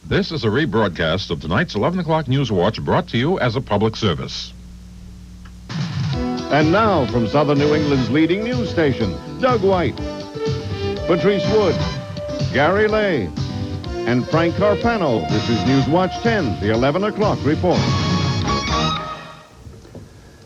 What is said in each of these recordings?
This is a rebroadcast of tonight's 11 o'clock News Watch, brought to you as a public service. And now, from Southern New England's leading news station, Doug White, Patrice Wood, Gary Lay, and Frank Carpano. This is News Watch 10, the 11 o'clock report.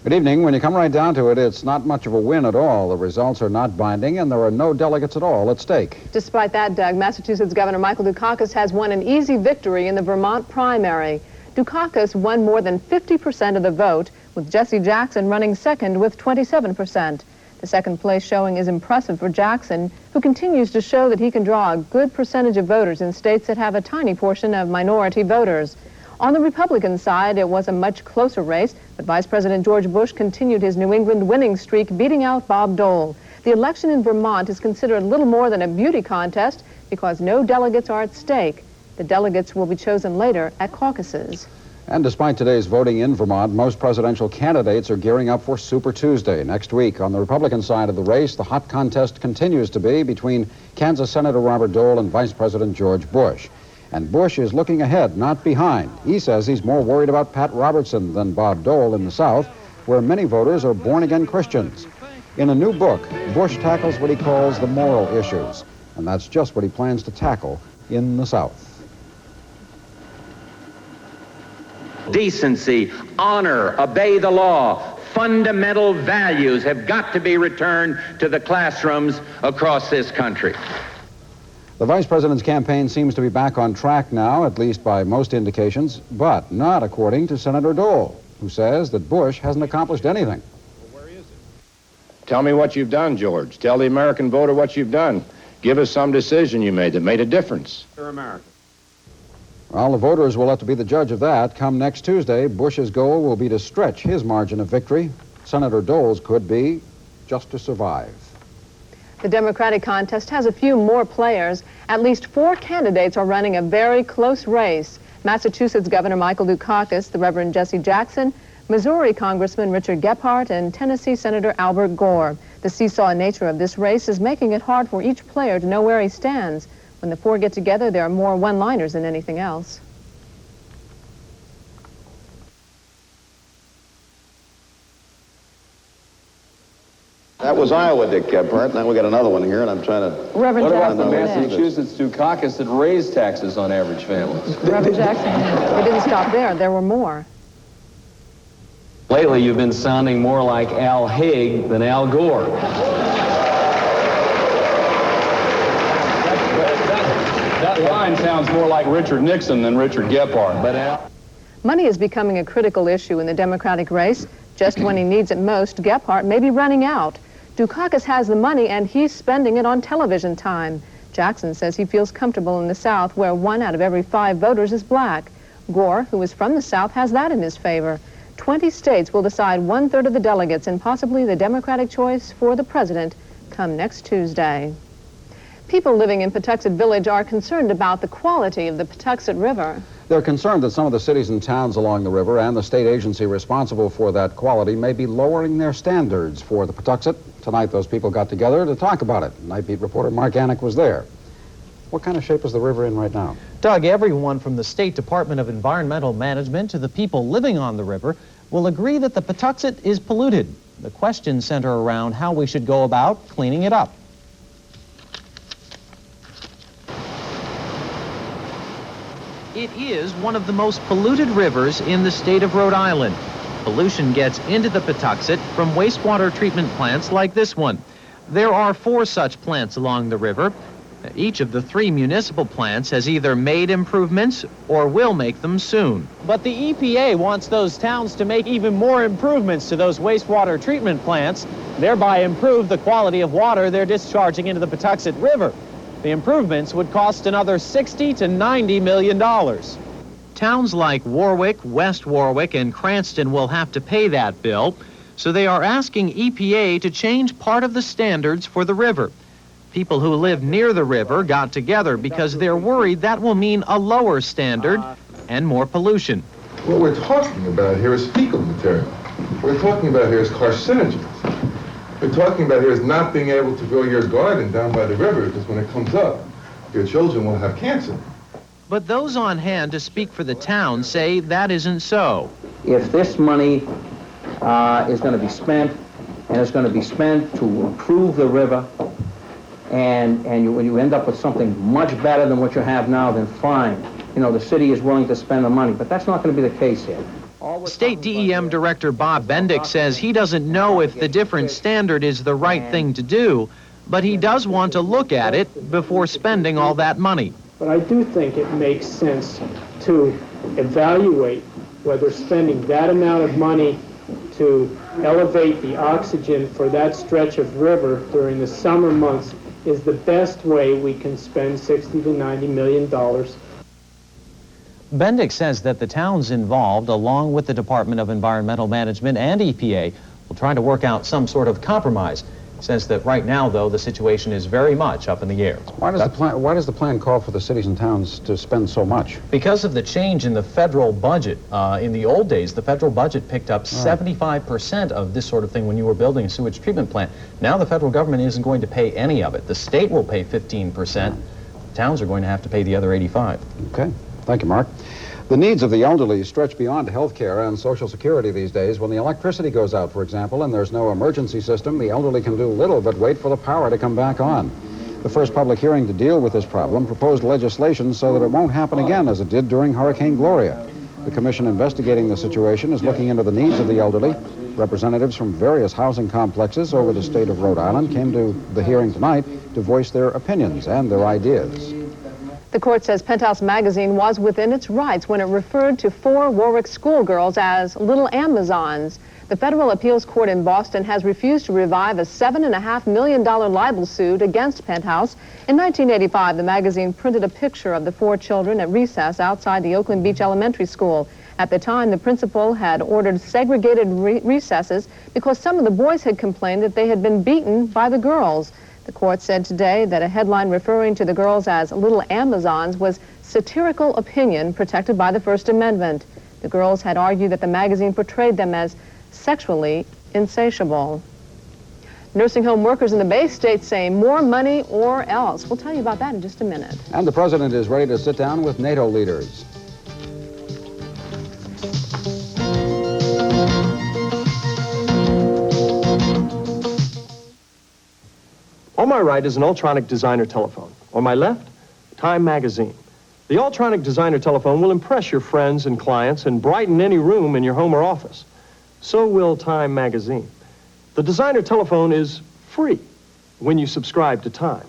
Good evening. When you come right down to it, it's not much of a win at all. The results are not binding, and there are no delegates at all at stake. Despite that, Doug, Massachusetts Governor Michael Dukakis has won an easy victory in the Vermont primary. Dukakis won more than 50% of the vote, with Jesse Jackson running second with 27%. The second place showing is impressive for Jackson, who continues to show that he can draw a good percentage of voters in states that have a tiny portion of minority voters. On the Republican side, it was a much closer race, but Vice President George Bush continued his New England winning streak, beating out Bob Dole. The election in Vermont is considered little more than a beauty contest because no delegates are at stake. The delegates will be chosen later at caucuses. And despite today's voting in Vermont, most presidential candidates are gearing up for Super Tuesday next week. On the Republican side of the race, the hot contest continues to be between Kansas Senator Robert Dole and Vice President George Bush. And Bush is looking ahead, not behind. He says he's more worried about Pat Robertson than Bob Dole in the South, where many voters are born-again Christians. In a new book, Bush tackles what he calls the moral issues, and that's just what he plans to tackle in the South. Decency, honor, obey the law, fundamental values have got to be returned to the classrooms across this country. The vice president's campaign seems to be back on track now, at least by most indications, but not according to Senator Dole, who says that Bush hasn't accomplished anything. Well, where is it? Tell me what you've done, George. Tell the American voter what you've done. Give us some decision you made that made a difference. For America. Well, the voters will have to be the judge of that. Come next Tuesday, Bush's goal will be to stretch his margin of victory. Senator Dole's could be just to survive. The Democratic contest has a few more players. At least 4 candidates are running a very close race. Massachusetts Governor Michael Dukakis, the Reverend Jesse Jackson, Missouri Congressman Richard Gephardt, and Tennessee Senator Albert Gore. The seesaw nature of this race is making it hard for each player to know where he stands. When the 4 get together, there are more one-liners than anything else. That was Iowa, Dick Gephardt. Now we got another one here, and I'm trying to... Reverend What about Jackson, the go ahead. Massachusetts Dukakis that raised taxes on average families? Reverend Jackson, it didn't stop there. There were more. Lately, you've been sounding more like Al Haig than Al Gore. That line sounds more like Richard Nixon than Richard Gephardt. But Al... Money is becoming a critical issue in the Democratic race. Just when he needs it most, Gephardt may be running out. Dukakis has the money, and he's spending it on television time. Jackson says he feels comfortable in the South, where 1 out of every 5 voters is black. Gore, who is from the South, has that in his favor. 20 states will decide 1/3 of the delegates and possibly the Democratic choice for the president come next Tuesday. People living in Patuxent Village are concerned about the quality of the Patuxent River. They're concerned that some of the cities and towns along the river and the state agency responsible for that quality may be lowering their standards for the Patuxent. Tonight, those people got together to talk about it. Night Beat reporter Mark Anik was there. What kind of shape is the river in right now? Doug, everyone from the State Department of Environmental Management to the people living on the river will agree that the Patuxent is polluted. The questions center around how we should go about cleaning it up. It is one of the most polluted rivers in the state of Rhode Island. Pollution gets into the Patuxent from wastewater treatment plants like this one. There are 4 such plants along the river. Each of the 3 municipal plants has either made improvements or will make them soon. But the EPA wants those towns to make even more improvements to those wastewater treatment plants, thereby improve the quality of water they're discharging into the Patuxent River. The improvements would cost another $60 to $90 million. Towns like Warwick, West Warwick, and Cranston will have to pay that bill, so they are asking EPA to change part of the standards for the river. People who live near the river got together because they're worried that will mean a lower standard and more pollution. What we're talking about here is fecal material. What we're talking about here is carcinogens. We're talking about here is not being able to grow your garden down by the river, because when it comes up, your children will have cancer. But those on hand to speak for the town say that isn't so. If this money is going to be spent, and it's going to be spent to improve the river, and when you end up with something much better than what you have now, then fine. You know, the city is willing to spend the money, but that's not going to be the case here. State DEM Director Bob Bendick says he doesn't know if the different standard is the right thing to do, but he does want to look at it before spending all that money. But I do think it makes sense to evaluate whether spending that amount of money to elevate the oxygen for that stretch of river during the summer months is the best way we can spend $60 to $90 million. Bendick says that the towns involved, along with the Department of Environmental Management and EPA, will try to work out some sort of compromise. He says that right now, though, the situation is very much up in the air. Why does the plan call for the cities and towns to spend so much? Because of the change in the federal budget. In the old days, the federal budget picked up 75% of this sort of thing when you were building a sewage treatment plant. Now the federal government isn't going to pay any of it. The state will pay 15%. Towns are going to have to pay the other 85%. Okay. Thank you, Mark. The needs of the elderly stretch beyond health care and Social Security these days. When the electricity goes out, for example, and there's no emergency system, the elderly can do little but wait for the power to come back on. The first public hearing to deal with this problem proposed legislation so that it won't happen again as it did during Hurricane Gloria. The commission investigating the situation is looking into the needs of the elderly. Representatives from various housing complexes over the state of Rhode Island came to the hearing tonight to voice their opinions and their ideas. The court says Penthouse magazine was within its rights when it referred to 4 Warwick schoolgirls as little Amazons. The federal appeals court in Boston has refused to revive a $7.5 million libel suit against Penthouse. In 1985, the magazine printed a picture of the 4 children at recess outside the Oakland Beach Elementary School. At the time, the principal had ordered segregated recesses because some of the boys had complained that they had been beaten by the girls. The court said today that a headline referring to the girls as little Amazons was satirical opinion protected by the First Amendment. The girls had argued that the magazine portrayed them as sexually insatiable. Nursing home workers in the Bay State say more money or else. We'll tell you about that in just a minute. And the president is ready to sit down with NATO leaders. On my right is an Ultronic designer telephone. On my left, Time magazine. The Ultronic designer telephone will impress your friends and clients and brighten any room in your home or office. So will Time magazine. The designer telephone is free when you subscribe to Time.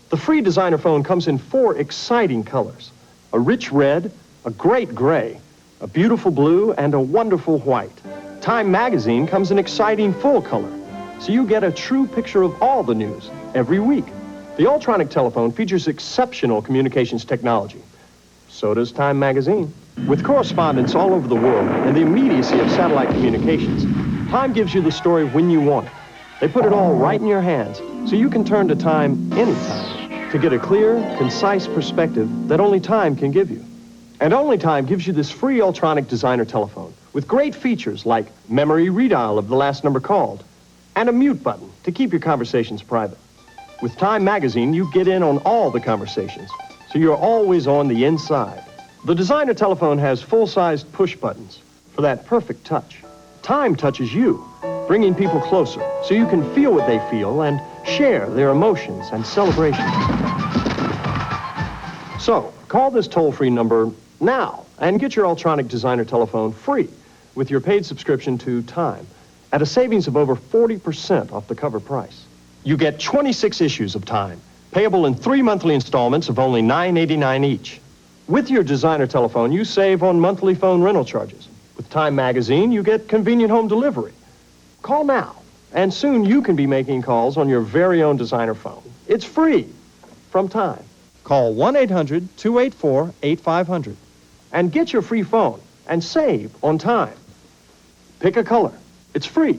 The free designer phone comes in 4 exciting colors: a rich red, a great gray, a beautiful blue, and a wonderful white. Time magazine comes in exciting full color, so you get a true picture of all the news every week. The Ultronic telephone features exceptional communications technology. So does Time magazine. With correspondence all over the world and the immediacy of satellite communications, Time gives you the story when you want it. They put it all right in your hands, so you can turn to Time anytime to get a clear, concise perspective that only Time can give you. And only Time gives you this free Ultronic designer telephone with great features like memory redial of the last number called and a mute button to keep your conversations private. With Time magazine, you get in on all the conversations, so you're always on the inside. The designer telephone has full-sized push buttons for that perfect touch. Time touches you, bringing people closer so you can feel what they feel and share their emotions and celebrations. So, call this toll-free number now and get your Ultronic designer telephone free with your paid subscription to Time at a savings of over 40% off the cover price. You get 26 issues of Time, payable in 3 monthly installments of only $9.89 each. With your designer telephone, you save on monthly phone rental charges. With Time magazine, you get convenient home delivery. Call now, and soon you can be making calls on your very own designer phone. It's free from Time. Call 1-800-284-8500 and get your free phone and save on Time. Pick a color. It's free.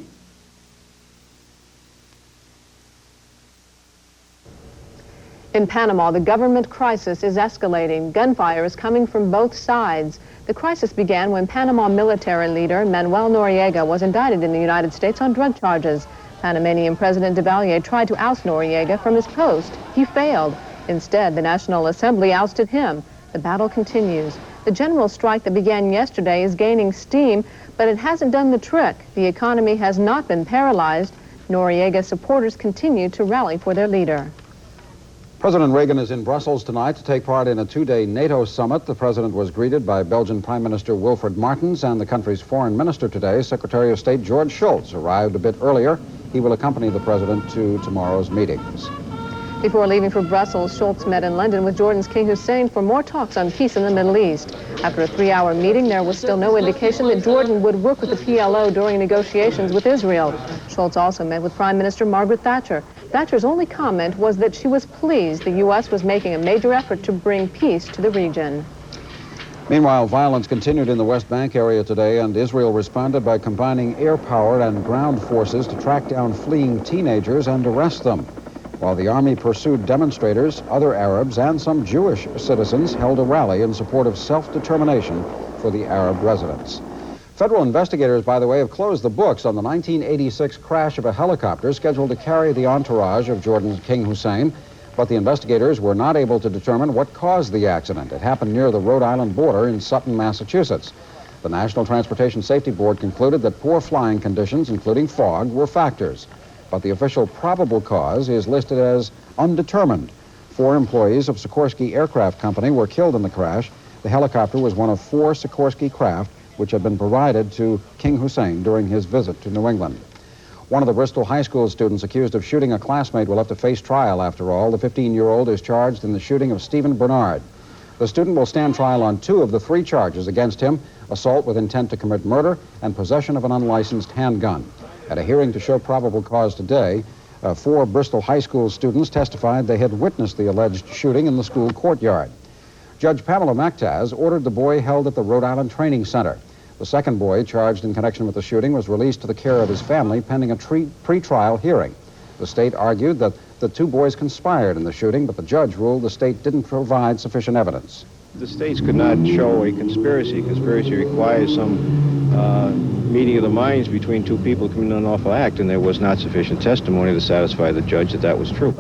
In Panama, the government crisis is escalating. Gunfire is coming from both sides. The crisis began when Panama military leader Manuel Noriega was indicted in the United States on drug charges. Panamanian President Duvalier tried to oust Noriega from his post. He failed. Instead, the National Assembly ousted him. The battle continues. The general strike that began yesterday is gaining steam, but it hasn't done the trick. The economy has not been paralyzed. Noriega supporters continue to rally for their leader. President Reagan is in Brussels tonight to take part in a two-day NATO summit. The president was greeted by Belgian Prime Minister Wilfred Martens and the country's foreign minister today, Secretary of State George Shultz, arrived a bit earlier. He will accompany the president to tomorrow's meetings. Before leaving for Brussels, Shultz met in London with Jordan's King Hussein for more talks on peace in the Middle East. After a 3-hour meeting, there was still no indication that Jordan would work with the PLO during negotiations with Israel. Shultz also met with Prime Minister Margaret Thatcher. Thatcher's only comment was that she was pleased the U.S. was making a major effort to bring peace to the region. Meanwhile, violence continued in the West Bank area today, and Israel responded by combining air power and ground forces to track down fleeing teenagers and arrest them. While the army pursued demonstrators, other Arabs and some Jewish citizens held a rally in support of self-determination for the Arab residents. Federal investigators, by the way, have closed the books on the 1986 crash of a helicopter scheduled to carry the entourage of Jordan's King Hussein, but the investigators were not able to determine what caused the accident. It happened near the Rhode Island border in Sutton, Massachusetts. The National Transportation Safety Board concluded that poor flying conditions, including fog, were factors. But the official probable cause is listed as undetermined. 4 employees of Sikorsky Aircraft Company were killed in the crash. The helicopter was one of 4 Sikorsky craft which had been provided to King Hussein during his visit to New England. One of the Bristol High School students accused of shooting a classmate will have to face trial after all. The 15-year-old is charged in the shooting of Stephen Bernard. The student will stand trial on 2 of the 3 charges against him: assault with intent to commit murder and possession of an unlicensed handgun. At a hearing to show probable cause today, 4 Bristol High School students testified they had witnessed the alleged shooting in the school courtyard. Judge Pamela Mactaz ordered the boy held at the Rhode Island Training Center. The second boy, charged in connection with the shooting, was released to the care of his family pending a pre-trial hearing. The state argued that the 2 boys conspired in the shooting, but the judge ruled the state didn't provide sufficient evidence. The states could not show a conspiracy. Conspiracy requires some meeting of the minds between 2 people committing an unlawful act, and there was not sufficient testimony to satisfy the judge that that was true.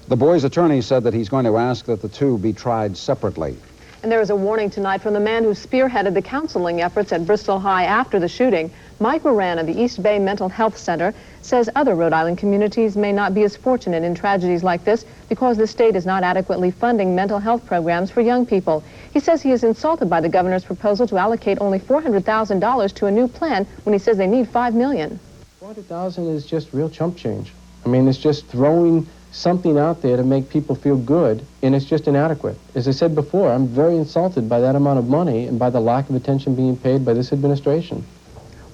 The boy's attorney said that he's going to ask that the 2 be tried separately. And there is a warning tonight from the man who spearheaded the counseling efforts at Bristol High after the shooting. Mike Moran of the East Bay Mental Health Center says other Rhode Island communities may not be as fortunate in tragedies like this because the state is not adequately funding mental health programs for young people. He says he is insulted by the governor's proposal to allocate only $400,000 to a new plan when he says they need $5 million. $400,000 is just real chump change. I mean, it's just throwing something out there to make people feel good, and it's just inadequate. As I said before, I'm very insulted by that amount of money and by the lack of attention being paid by this administration.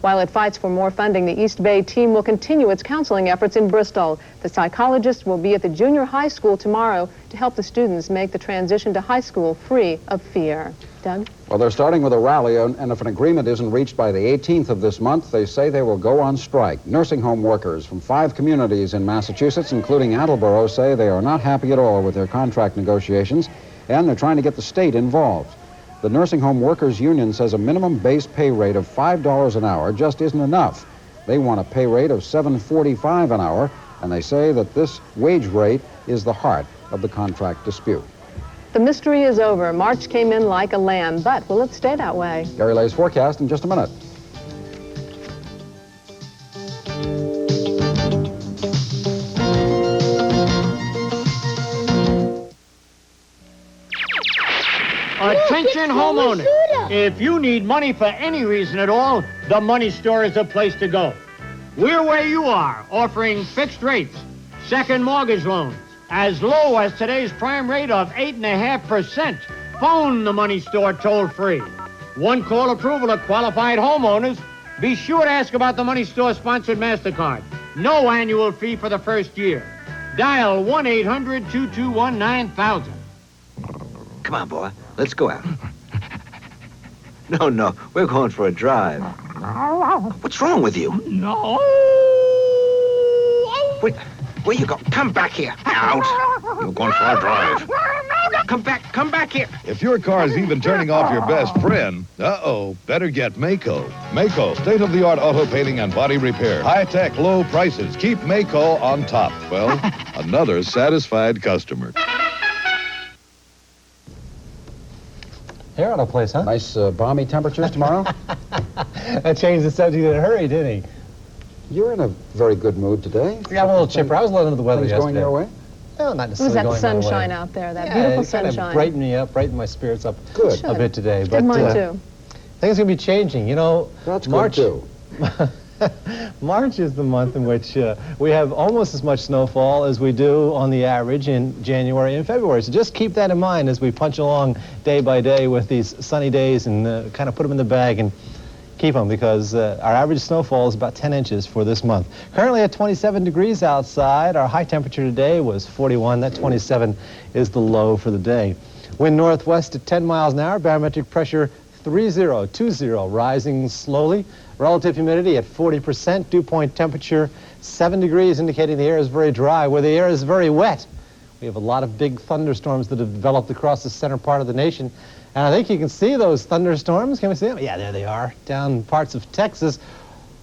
While it fights for more funding, the East Bay team will continue its counseling efforts in Bristol. The psychologist will be at the junior high school tomorrow to help the students make the transition to high school free of fear. Doug? Well, they're starting with a rally, and if an agreement isn't reached by the 18th of this month, they say they will go on strike. Nursing home workers from 5 communities in Massachusetts, including Attleboro, say they are not happy at all with their contract negotiations, and they're trying to get the state involved. The Nursing Home Workers Union says a minimum base pay rate of $5 an hour just isn't enough. They want a pay rate of $7.45 an hour, and they say that this wage rate is the heart of the contract dispute. The mystery is over. March came in like a lamb, but will it stay that way? Gary Lay's forecast in just a minute. Attention homeowners, if you need money for any reason at all, the money store is the place to go. We're where you are, offering fixed rates, second mortgage loans, as low as today's prime rate of 8.5%. Phone the money store toll free. One call approval of qualified homeowners. Be sure to ask about the money store sponsored MasterCard. No annual fee for the first year. Dial 1-800-221-9000. Come on, boy. Let's go out. No, we're going for a drive. What's wrong with you? No. Where you go? Come back here. Out. You're going for a drive. Come back here. If your car's even turning off your best friend, better get Maaco. Maaco, state-of-the-art auto painting and body repair. High-tech, low prices. Keep Maaco on top. Well, another satisfied customer. hair out of place, huh? Nice balmy temperatures tomorrow. That changed the subject in a hurry, didn't he? You're in a very good mood today. Yeah, I'm a little chipper. I was a little under the weather Things yesterday. going your way? No, not It was necessarily that going my way. sunshine out there, that Yeah, beautiful it kind of sunshine. brightened me up, brightened my spirits up Good. a bit today. Did mine too. Things are going to be changing. You know, That's March, good too. March is the month in which we have almost as much snowfall as we do on the average in January and February. So just keep that in mind as we punch along day by day with these sunny days and kind of put them in the bag and keep them, because our average snowfall is about 10 inches for this month. Currently at 27 degrees outside. Our high temperature today was 41. That 27 is the low for the day. Wind northwest at 10 miles an hour. Barometric pressure 3020, rising slowly. Relative humidity at 40%. Dew point temperature 7 degrees, indicating the air is very dry. Where the air is very wet, we have a lot of big thunderstorms that have developed across the center part of the nation. And I think you can see those thunderstorms. Can we see them? Yeah, there they are, down parts of Texas.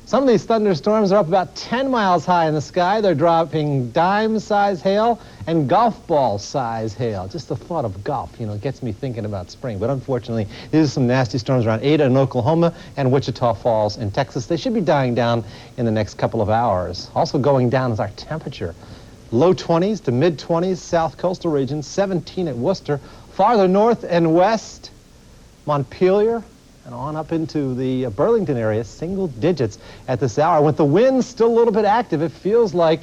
Some of these thunderstorms are up about 10 miles high in the sky. They're dropping dime-size hail and golf ball-size hail. Just the thought of golf, you know, gets me thinking about spring. But unfortunately, these are some nasty storms around Ada in Oklahoma and Wichita Falls in Texas. They should be dying down in the next couple of hours. Also going down is our temperature. Low 20s to mid-20s, south coastal region, 17 at Worcester. Farther north and west, Montpelier, and on up into the Burlington area, single digits at this hour. With the wind still a little bit active, it feels like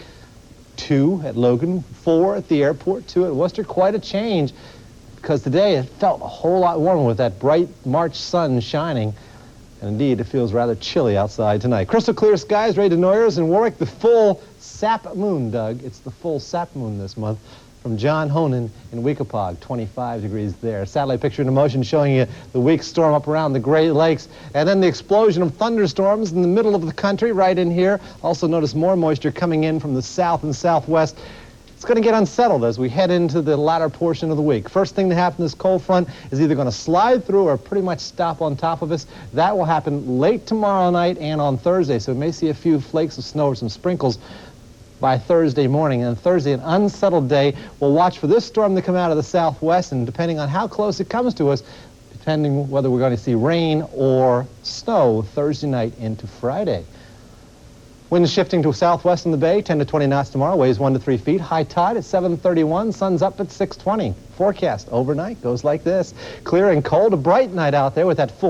2 at Logan, 4 at the airport, 2 at Worcester. Quite a change, because today it felt a whole lot warmer with that bright March sun shining. And indeed, it feels rather chilly outside tonight. Crystal clear skies, Ray DeNoyers in Warwick. The full sap moon, Doug. It's the full sap moon this month. From John Honan in Weekapaug, 25 degrees there. Satellite picture in motion showing you the weak storm up around the Great Lakes. And then the explosion of thunderstorms in the middle of the country right in here. Also notice more moisture coming in from the south and southwest. It's going to get unsettled as we head into the latter portion of the week. First thing to happen, this cold front is either going to slide through or pretty much stop on top of us. That will happen late tomorrow night and on Thursday. So we may see a few flakes of snow or some sprinkles by Thursday morning. And Thursday, an unsettled day. We'll watch for this storm to come out of the southwest, and depending on how close it comes to us, depending whether we're going to see rain or snow Thursday night into Friday. Wind shifting to southwest in the bay, 10 to 20 knots tomorrow, waves 1 to 3 feet. High tide at 7:31, sun's up at 6:20. Forecast overnight goes like this. Clear and cold, a bright night out there with that full